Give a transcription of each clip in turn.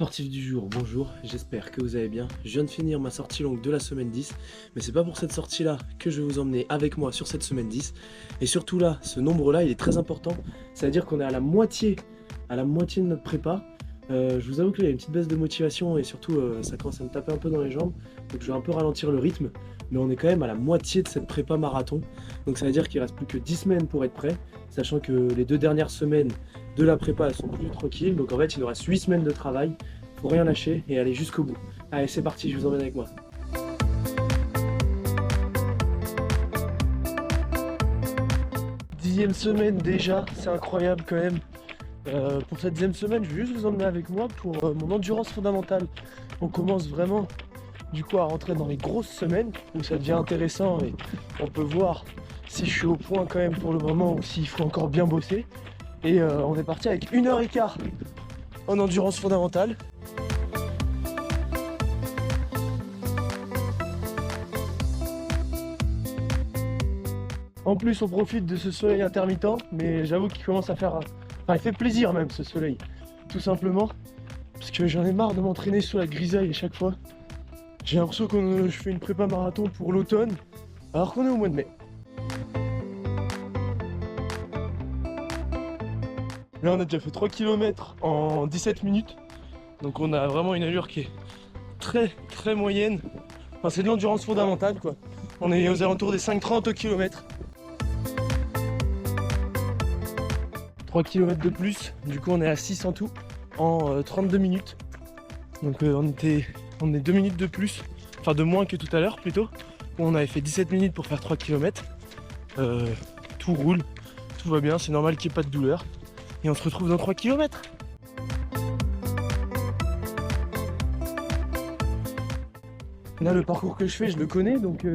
Sportif du jour, bonjour, j'espère que vous allez bien. Je viens de finir ma sortie longue de la semaine 10, mais c'est pas pour cette sortie là que je vais vous emmener avec moi sur cette semaine 10. Et surtout là, ce nombre là il est très important, ça veut dire qu'on est à la moitié de notre prépa. Je vous avoue qu'il y a une petite baisse de motivation et surtout ça commence à me taper un peu dans les jambes, donc je vais un peu ralentir le rythme, mais on est quand même à la moitié de cette prépa marathon, donc ça veut dire qu'il reste plus que 10 semaines pour être prêt, sachant que les 2 dernières semaines de la prépa elles sont plus tranquilles, donc en fait il nous reste 8 semaines de travail, faut rien lâcher et aller jusqu'au bout. Allez c'est parti, je vous emmène avec moi. Dixième semaine déjà, c'est incroyable quand même. Pour cette 10e semaine, je vais juste vous emmener avec moi pour mon endurance fondamentale. On commence vraiment du coup à rentrer dans les grosses semaines où ça devient intéressant et on peut voir si je suis au point quand même pour le moment ou s'il faut encore bien bosser. Et on est parti avec 1h15 en endurance fondamentale. En plus on profite de ce soleil intermittent, mais j'avoue qu'il commence à faire... Enfin, il fait plaisir même ce soleil, tout simplement, parce que j'en ai marre de m'entraîner sous la grisaille à chaque fois. J'ai l'impression que je fais une prépa marathon pour l'automne, alors qu'on est au mois de mai. Là on a déjà fait 3 km en 17 minutes, donc on a vraiment une allure qui est très moyenne. Enfin c'est de l'endurance fondamentale quoi. On est aux alentours des 5,30 au kilomètre. 3 km de plus, du coup on est à 6 en tout, en 32 minutes. Donc on est 2 minutes de plus, enfin de moins que tout à l'heure plutôt. On avait fait 17 minutes pour faire 3 km. Tout roule, tout va bien, c'est normal qu'il n'y ait pas de douleur. Et on se retrouve dans 3 km. Là le parcours que je fais, je le connais, donc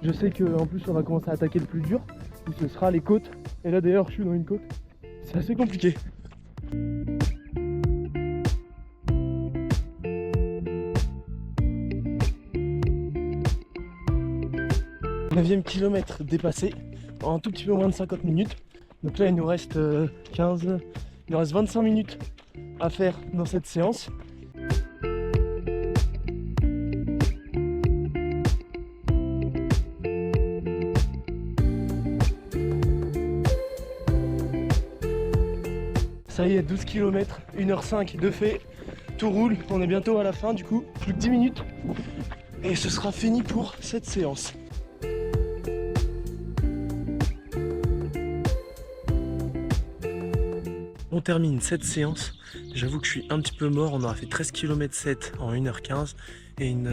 je sais qu'en plus on va commencer à attaquer le plus dur, où ce sera les côtes. Et là d'ailleurs je suis dans une côte. C'est assez compliqué. 9e kilomètre dépassé en un tout petit peu moins de 50 minutes. Donc là il nous reste 25 minutes à faire dans cette séance. Ça y est, 12 km, 1h05 de fait, tout roule, on est bientôt à la fin du coup, plus que 10 minutes et ce sera fini pour cette séance. On termine cette séance, j'avoue que je suis un petit peu mort, on aura fait 13 km 7 en 1h15 et une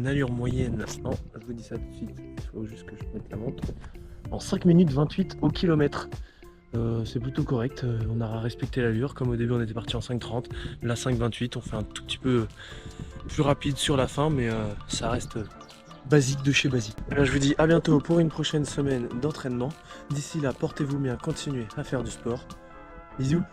allure moyenne, non, je vous dis ça tout de suite, il faut juste que je mette la montre, en 5 minutes 28 au kilomètre. C'est plutôt correct, on a respecté l'allure, comme au début on était parti en 5,30, là 5,28, on fait un tout petit peu plus rapide sur la fin, mais ça reste basique de chez basique. Et là, je vous dis à bientôt pour une prochaine semaine d'entraînement, d'ici là portez-vous bien, continuez à faire du sport, bisous.